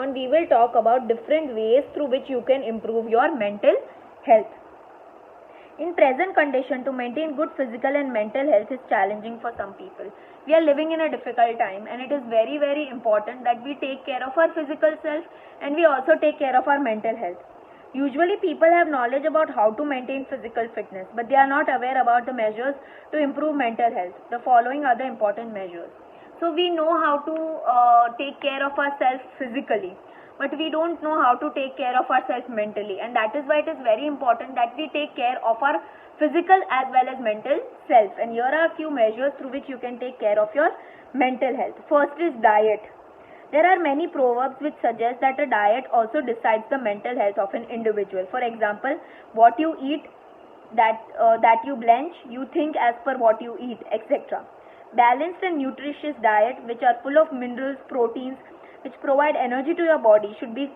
on, we will talk about different ways through which you can improve your mental health. In present condition, to maintain good physical and mental health is challenging for some people. We are living in a difficult time, and it is very, very important that we take care of our physical self and we also take care of our mental health. Usually people have knowledge about how to maintain physical fitness, but they are not aware about the measures to improve mental health. The following are the important measures. So we know how to take care of ourselves physically, but we don't know how to take care of ourselves mentally, and that is why it is very important that we take care of our physical as well as mental self. And here are a few measures through which you can take care of your mental health. First is diet. There are many proverbs which suggest that a diet also decides the mental health of an individual. For example, what you eat, that you blench, you think as per what you eat, etc. Balanced and nutritious diet which are full of minerals, proteins, which provide energy to your body should be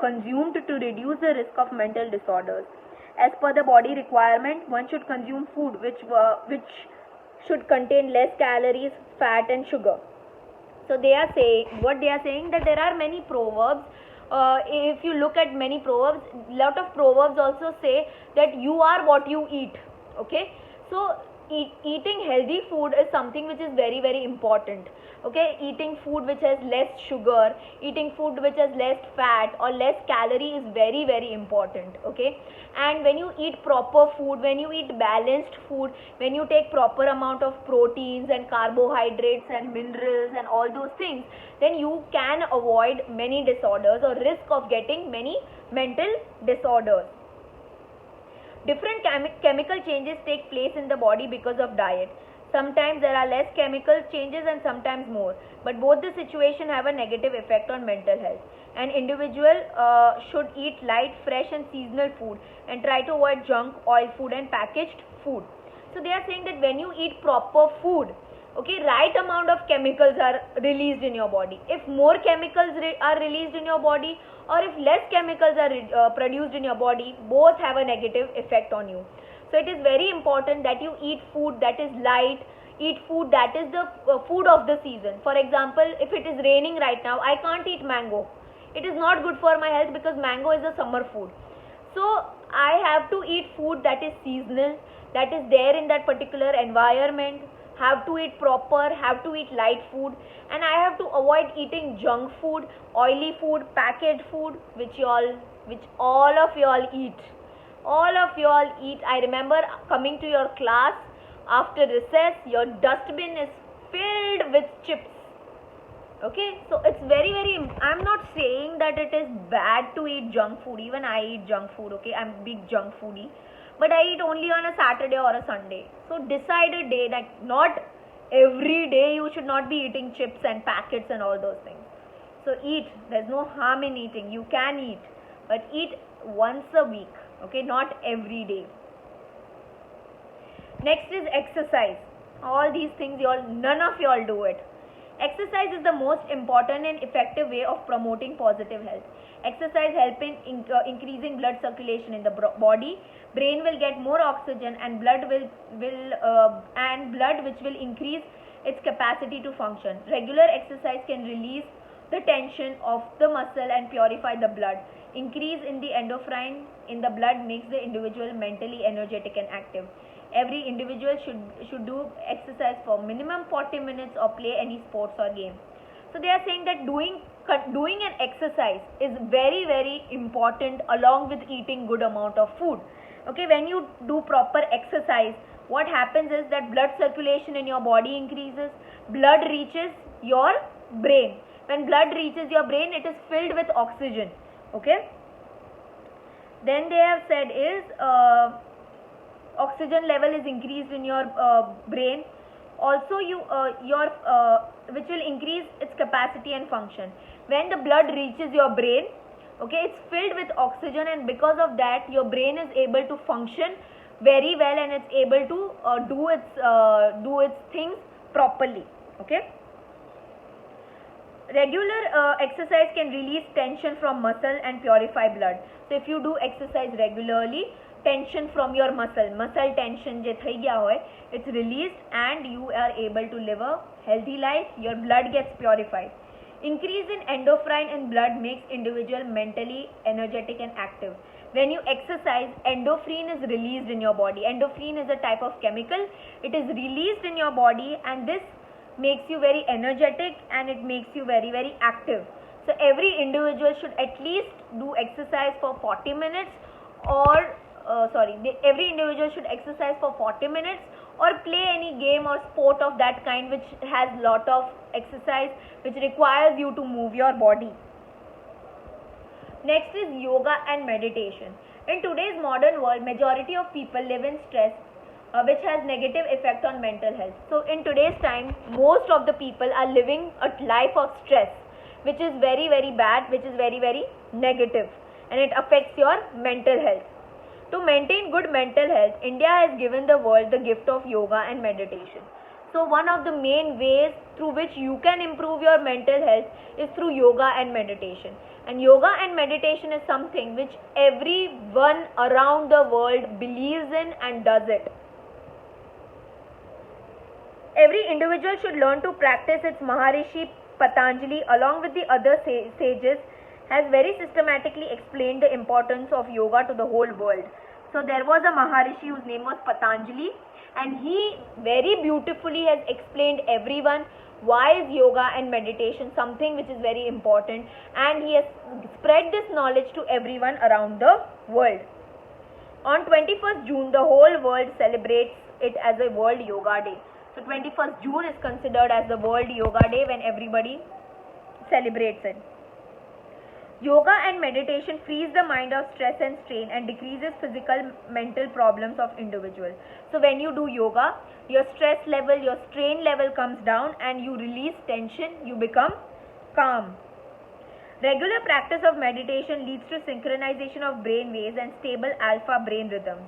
consumed to reduce the risk of mental disorders. As per the body requirement, one should consume food which should contain less calories, fat and sugar. So they are saying that there are many proverbs. If you look at many proverbs, lot of proverbs also say that you are what you eat. Okay, so eating healthy food is something which is very, very important. Okay, eating food which has less sugar, eating food which has less fat or less calorie is very, very important. Okay, and when you eat proper food, when you eat balanced food, when you take proper amount of proteins and carbohydrates and minerals and all those things, then you can avoid many disorders or risk of getting many mental disorders. Different chemical changes take place in the body because of diet. Sometimes there are less chemical changes and sometimes more, but both the situation have a negative effect on mental health. An individual should eat light, fresh and seasonal food and try to avoid junk, oil food and packaged food. So they are saying that when you eat proper food, okay, right amount of chemicals are released in your body. If more chemicals are released in your body or if less chemicals are produced in your body, both have a negative effect on you. So it is very important that you eat food that is light, eat food that is the food of the season. For example, if it is raining right now, I can't eat mango. It is not good for my health because mango is a summer food. So I have to eat food that is seasonal, that is there in that particular environment, have to eat proper, have to eat light food, and I have to avoid eating junk food, oily food, packaged food, which all of you all eat. All of you all eat. I remember coming to your class after recess, your dustbin is filled with chips. Okay, so it's very, very, I'm not saying that it is bad to eat junk food. Even I eat junk food, okay, I'm a big junk foodie, but I eat only on a Saturday or a Sunday. So decide a day that not every day you should not be eating chips and packets and all those things. So eat, there's no harm in eating, you can eat, but eat once a week, okay, not every day. Next is exercise. All these things, none of you all do it. Exercise is the most important and effective way of promoting positive health. Exercise helps in increasing blood circulation in the body. Brain will get more oxygen and blood which will increase its capacity to function. Regular exercise can release the tension of the muscle and purify the blood. Increase in the endorphin in the blood makes the individual mentally energetic and active. Every individual should do exercise for minimum 40 minutes or play any sports or game. So they are saying that doing an exercise is very, very important along with eating good amount of food. Okay, when you do proper exercise, what happens is that blood circulation in your body increases, blood reaches your brain. When blood reaches your brain, it is filled with oxygen. Okay, then they have said is oxygen level is increased in your brain. Also which will increase its capacity and function. When the blood reaches your brain, okay, it's filled with oxygen, and because of that your brain is able to function very well and it's able to do its things properly. Okay, regular exercise can release tension from muscle and purify blood. So if you do exercise regularly, tension from your muscle tension je thai gaya hoy, it's released and you are able to live a healthy life. Your blood gets purified. Increase in endorphin in blood makes individual mentally energetic and active. When you exercise, endorphin is released in your body. Endorphin is a type of chemical. It is released in your body, and this makes you very energetic and it makes you very, very active. So every individual should at least do exercise for 40 minutes or every individual should exercise for 40 minutes or play any game or sport of that kind which has lot of exercise, which requires you to move your body. Next is yoga and meditation. In today's modern world, majority of people live in stress, which has negative effect on mental health. So in today's time, most of the people are living a life of stress, which is very, very bad, which is very, very negative, and it affects your mental health. To maintain good mental health, India has given the world the gift of yoga and meditation. So one of the main ways through which you can improve your mental health is through yoga and meditation. And yoga and meditation is something which everyone around the world believes in and does it. Every individual should learn to practice its Maharishi Patanjali along with the other sages has very systematically explained the importance of yoga to the whole world. So there was a Maharishi whose name was Patanjali, and he very beautifully has explained everyone why is yoga and meditation something which is very important, and he has spread this knowledge to everyone around the world. On 21st June, the whole world celebrates it as a World Yoga Day. So 21st June is considered as the World Yoga Day when everybody celebrates it. Yoga and meditation frees the mind of stress and strain and decreases physical mental problems of individuals. So when you do yoga, your stress level, your strain level comes down and you release tension, you become calm. Regular practice of meditation leads to synchronization of brain waves and stable alpha brain rhythms.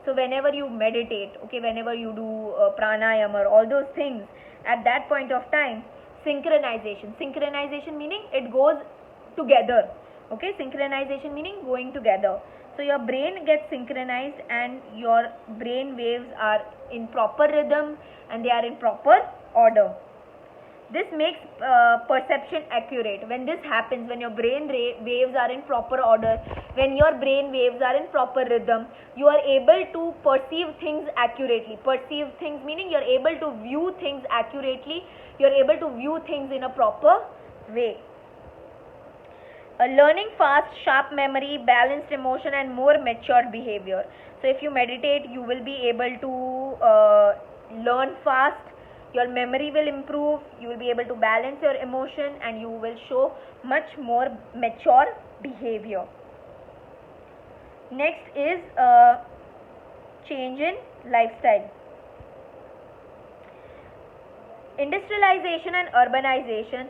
So whenever you meditate, whenever you do pranayama or all those things, at that point of time, synchronization meaning it goes together. Synchronization meaning going together. So your brain gets synchronized and your brain waves are in proper rhythm and they are in proper order. This makes perception accurate. When this happens, when your brain waves are in proper order, when your brain waves are in proper rhythm, you are able to perceive things accurately. Perceive things meaning you are able to view things accurately, you are able to view things in a proper way. Learning fast, sharp memory, balanced emotion and more mature behavior. So if you meditate, you will be able to learn fast, your memory will improve, you will be able to balance your emotion and you will show much more mature behavior. Next is change in lifestyle. Industrialization and urbanization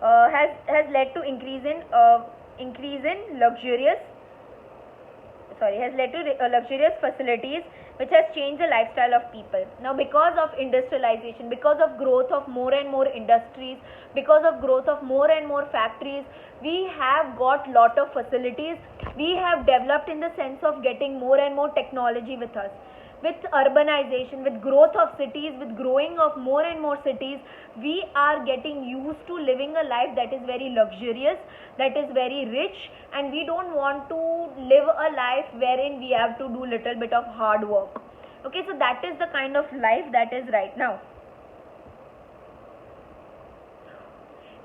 has led to increase in luxurious facilities, which has changed the lifestyle of people. Now because of industrialization, because of growth of more and more industries, because of growth of more and more factories, we have got lot of facilities. We have developed in the sense of getting more and more technology with us. With urbanization, with growth of cities, with growing of more and more cities, we are getting used to living a life that is very luxurious, that is very rich, and we don't want to live a life wherein we have to do little bit of hard work. So that is the kind of life that is right now.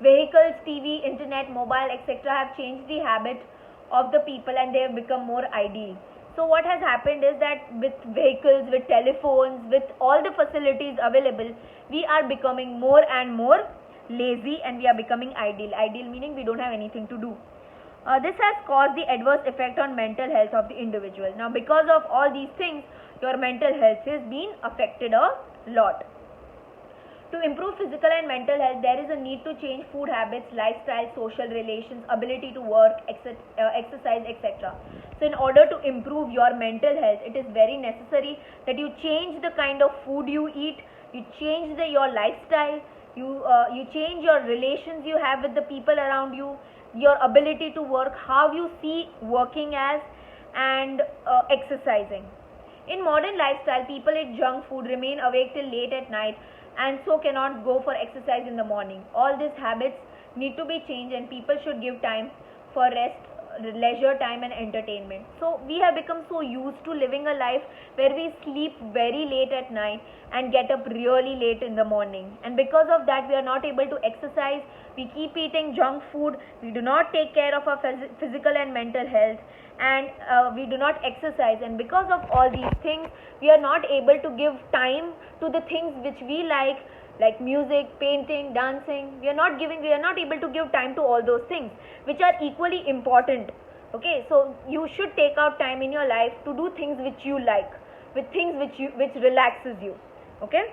Vehicles, TV, internet, mobile, etc. have changed the habit of the people and they have become more ideal. So what has happened is that with vehicles, with telephones, with all the facilities available, we are becoming more and more lazy and we are becoming idle. Idle meaning we don't have anything to do. This has caused the adverse effect on mental health of the individual. Now because of all these things, your mental health has been affected a lot. To improve physical and mental health, there is a need to change food habits, lifestyle, social relations, ability to work, exercise, etc. So in order to improve your mental health, it is very necessary that you change the kind of food you eat, you change your lifestyle, you change your relations you have with the people around you, your ability to work, how you see working as, and exercising. In modern lifestyle, people eat junk food, remain awake till late at night, and so cannot go for exercise in the morning. All these habits need to be changed, and people should give time for rest, leisure time and entertainment. So we have become so used to living a life where we sleep very late at night and get up really late in the morning, and because of that we are not able to exercise. We keep eating junk food, we do not take care of our physical and mental health, and we do not exercise, and because of all these things we are not able to give time to the things which we like music, painting, dancing. We are not able to give time to all those things which are equally important. Okay, so you should take out time in your life to do things which you like, with things which relaxes you. Okay.